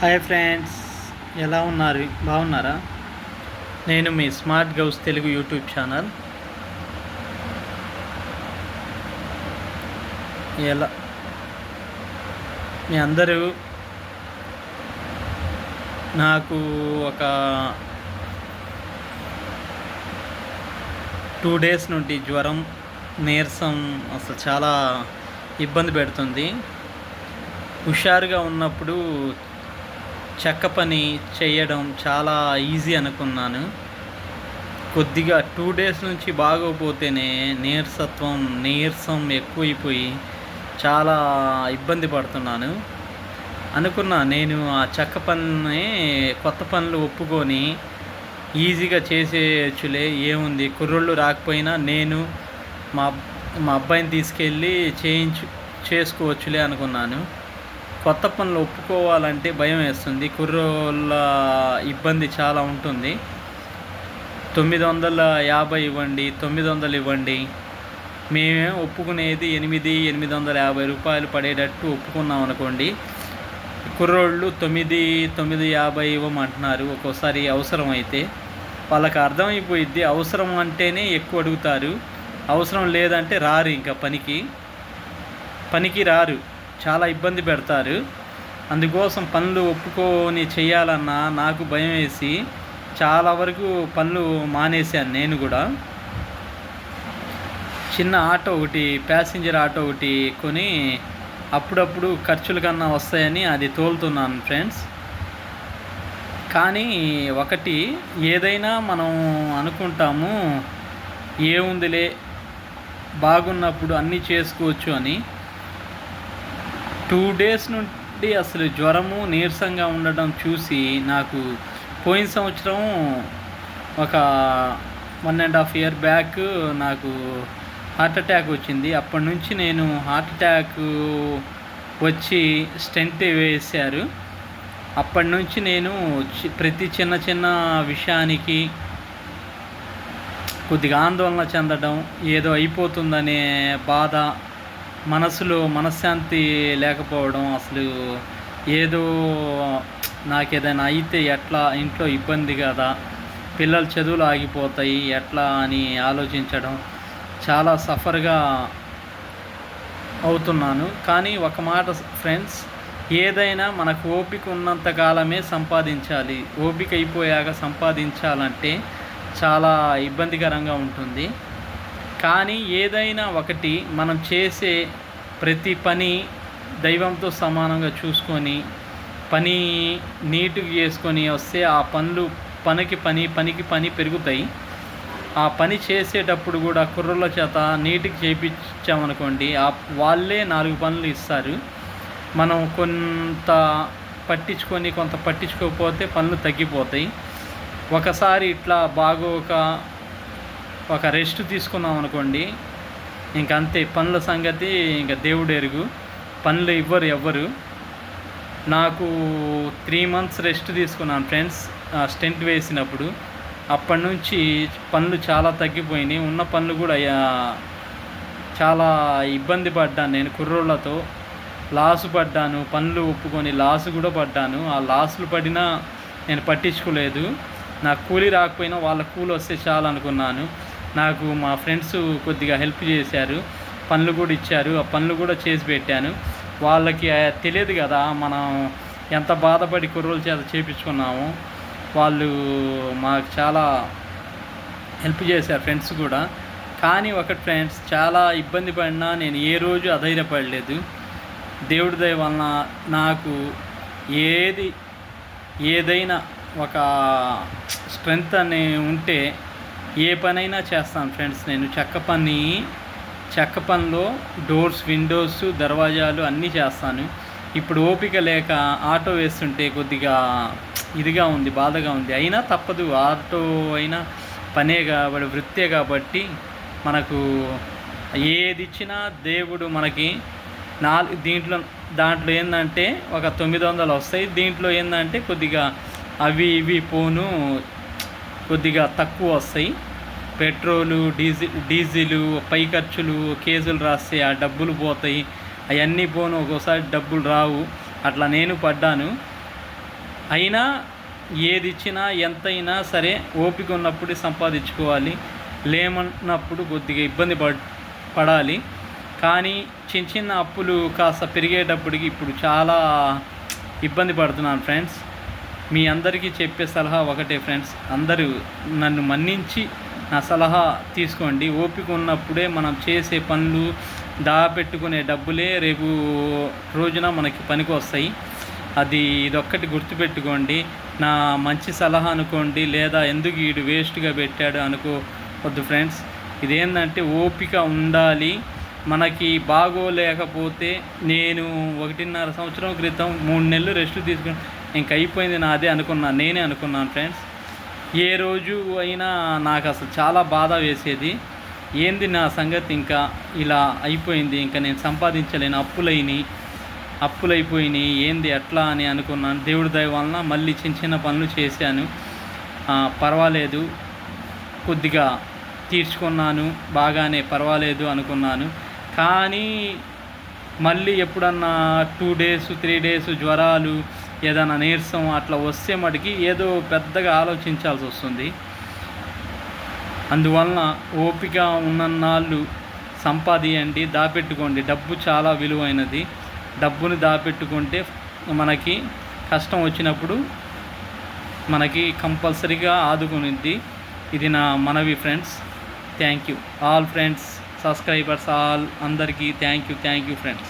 Hi friends, ఎలా ఉన్నారు? బాగున్నారా? నేను మీ smart Ghouse Telugu YouTube channel. ఎలా మీ అందరూ నాకు ఒక 2 డేస్ నుండి జ్వరం, నీరసం అసలు చాలా ఇబ్బంది పెడుతుంది. హుషారుగా ఉన్నప్పుడు చెక్క పని చేయడం చాలా ఈజీ అనుకున్నాను. కొద్దిగా 2 డేస్ నుంచి బాగోపోతేనే నీరసం ఎక్కువైపోయి చాలా ఇబ్బంది పడుతున్నాను. నేను ఆ చెక్క పని కొత్త పనులు ఒప్పుకొని ఈజీగా చేసేయచ్చులే, ఏముంది, కుర్రోళ్ళు రాకపోయినా నేను మా మా అబ్బాయిని తీసుకెళ్ళి చేసుకోవచ్చులే అనుకున్నాను. కొత్త పనులు ఒప్పుకోవాలంటే భయం వేస్తుంది. కుర్రోళ్ళ ఇబ్బంది చాలా ఉంటుంది. 950 ఇవ్వండి, 900 ఇవ్వండి. మేమేం ఒప్పుకునేది 850 రూపాయలు పడేటట్టు ఒప్పుకున్నాం అనుకోండి. కుర్రోళ్ళు 950 ఇవ్వమంటున్నారు. ఒక్కోసారి అవసరం అయితే వాళ్ళకి అర్థమైపోయిద్ది. అవసరం అంటేనే ఎక్కువ అడుగుతారు, అవసరం లేదంటే రారు, ఇంకా పనికి రారు, చాలా ఇబ్బంది పెడతారు. అందుకోసం పనులు ఒప్పుకొని చేయాలన్నా నాకు భయం వేసి చాలా వరకు పనులు మానేశాను. నేను కూడా చిన్న ఆటో ఒకటి, ప్యాసింజర్ ఆటో ఒకటి కొని అప్పుడప్పుడు ఖర్చుల కన్నా వస్తాయని అది తోలుతున్నాను ఫ్రెండ్స్. కానీ ఒకటి, ఏదైనా మనం అనుకుంటాము ఏముందిలే, బాగున్నప్పుడు అన్నీ చేసుకోవచ్చు అని. 2 డేస్ నుండి అసలు జ్వరము, నీరసంగా ఉండడం చూసి నాకు పోయిన సంవత్సరం ఒక 1.5 year బ్యాక్ నాకు హార్ట్ అటాక్ వచ్చింది. అప్పటి నుంచి నేను హార్ట్ అటాక్ వచ్చి స్టెంట్ వేశారు. అప్పటి నుంచి నేను ప్రతి చిన్న విషయానికి కొద్దిగా ఆందోళన చెందడం, ఏదో అయిపోతుందనే బాధ, మనసులో మనశ్శాంతి లేకపోవడం, అసలు ఏదో నాకేదైనా అయితే ఎట్లా, ఇంట్లో ఇబ్బంది కదా, పిల్లల చదువులు ఆగిపోతాయి ఎట్లా అని ఆలోచించడం, చాలా సఫర్గా అవుతున్నాను. కానీ ఒక మాట ఫ్రెండ్స్, ఏదైనా మనకు ఓపిక ఉన్నంతకాలమే సంపాదించాలి. ఓపిక అయిపోయాక సంపాదించాలంటే చాలా ఇబ్బందికరంగా ఉంటుంది. కానీ ఏదైనా ఒకటి, మనం చేసే ప్రతి పని దైవంతో సమానంగా చూసుకొని పని నీట్గా చేసుకొని వస్తే ఆ పనికి పని పెరుగుతాయి. ఆ పని చేసేటప్పుడు కూడా కుర్రోళ్ళ చేత నీట్గా చేయించామనుకోండి, వాళ్ళే 4 పనులు ఇస్తారు. మనం కొంత పట్టించుకోకపోతే పనులు తగ్గిపోతాయి. ఒకసారి ఇట్లా బాగోక ఒక రెస్ట్ తీసుకున్నాం అనుకోండి, ఇంకంతే, పనుల సంగతి ఇంకా దేవుడు ఎరుగు. పనులు ఇవ్వరు ఎవ్వరు. నాకు 3 months రెస్ట్ తీసుకున్నాను ఫ్రెండ్స్ స్టెంట్ వేసినప్పుడు. అప్పటి నుంచి పనులు చాలా తగ్గిపోయినాయి. ఉన్న పనులు కూడా చాలా ఇబ్బంది పడ్డాను. నేను కుర్రోళ్ళతో లాసు పడ్డాను, పనులు ఒప్పుకొని లాసు కూడా పడ్డాను. ఆ లాసులు పడినా నేను పట్టించుకోలేదు. నాకు కూలీ రాకపోయినా వాళ్ళ కూలి వస్తే చాలు అనుకున్నాను. నాకు మా ఫ్రెండ్స్ కొద్దిగా హెల్ప్ చేశారు, పనులు కూడా ఇచ్చారు. ఆ పనులు కూడా చేసి పెట్టాను. వాళ్ళకి తెలియదు కదా మనం ఎంత బాధపడి కుర్రోళ్ళ చేత చేయించుకున్నాము. వాళ్ళు మాకు చాలా హెల్ప్ చేశారు, ఫ్రెండ్స్ కూడా. కానీ ఒకటి ఫ్రెండ్స్, చాలా ఇబ్బంది పడినా నేను ఏ రోజు అధైర్యపడలేదు. దేవుడి దయ వలన నాకు ఏదైనా ఒక స్ట్రెంగ్త్ అని ఉంటే ఏ పనైనా చేస్తాను ఫ్రెండ్స్. నేను చెక్క పనిలో డోర్స్, విండోస్, దర్వాజాలు అన్నీ చేస్తాను. ఇప్పుడు ఓపిక లేక ఆటో వేస్తుంటే కొద్దిగా ఇదిగా ఉంది, బాధగా ఉంది. అయినా తప్పదు, ఆటో అయినా పనే కాబట్టి, వృత్తే కాబట్టి మనకు ఏది ఇచ్చినా దేవుడు మనకి దాంట్లో ఏంటంటే ఒక 900 వస్తాయి. దీంట్లో ఏంటంటే కొద్దిగా అవి ఇవి పోను కొద్దిగా తక్కువ వస్తాయి. పెట్రోలు, డీజిలు, పై ఖర్చులు, కేసులు రాస్తే ఆ డబ్బులు పోతాయి. అవన్నీ పోను, ఒక్కోసారి డబ్బులు రావు. అట్లా నేను పడ్డాను. అయినా ఏది ఇచ్చినా ఎంతైనా సరే ఓపిక ఉన్నప్పుడు సంపాదించుకోవాలి, లేమన్నప్పుడు కొద్దిగా ఇబ్బంది పడాలి. కానీ చిన్న చిన్న అప్పులు కాస్త పెరిగేటప్పటికి ఇప్పుడు చాలా ఇబ్బంది పడుతున్నాను ఫ్రెండ్స్. మీ అందరికీ చెప్పే సలహా ఒకటే ఫ్రెండ్స్, అందరూ నన్ను మన్నించి నా సలహా తీసుకోండి. ఓపిక ఉన్నప్పుడే మనం చేసే పనులు, దాపెట్టుకునే డబ్బులే రేపు రోజున మనకి పనికి వస్తాయి. ఇదొక్కటి గుర్తుపెట్టుకోండి. నా మంచి సలహా అనుకోండి, లేదా ఎందుకు వీడు వేస్ట్గా పెట్టాడు అనుకోవద్దు ఫ్రెండ్స్. ఇదేంటంటే ఓపిక ఉండాలి. మనకి బాగోలేకపోతే నేను 1.5 సంవత్సరం క్రితం 3 నెలలు రెస్ట్ తీసుకుని ఇంక అయిపోయింది నాదే అనుకున్నాను, నేనే అనుకున్నాను ఫ్రెండ్స్. ఏ రోజు అయినా నాకు అసలు చాలా బాధ వేసేది, ఏంది నా సంగతి ఇంకా ఇలా అయిపోయింది, ఇంకా నేను సంపాదించలేను, అప్పులైపోయినాయి, ఏంది ఎట్లా అని అనుకున్నాను. దేవుడి దయ వలన మళ్ళీ చిన్న చిన్న పనులు చేశాను, పర్వాలేదు, కొద్దిగా తీర్చుకున్నాను, బాగానే పర్వాలేదు అనుకున్నాను. కానీ మళ్ళీ ఎప్పుడన్నా 2 డేస్ 3 డేస్ జ్వరాలు, ఏదైనా నీరసం అట్లా వస్తే మటుకి ఏదో పెద్దగా ఆలోచించాల్సి వస్తుంది. అందువలన ఓపిక ఉన్నన్నాళ్ళు సంపాదించండి, దాపెట్టుకోండి. డబ్బు చాలా విలువైనది. డబ్బుని దాపెట్టుకుంటే మనకి కష్టం వచ్చినప్పుడు మనకి కంపల్సరీగా ఆదుకునిద్ది. ఇది నా మనవి friends. Thank you all friends, subscribers all అందరికీ థ్యాంక్ యూ ఫ్రెండ్స్.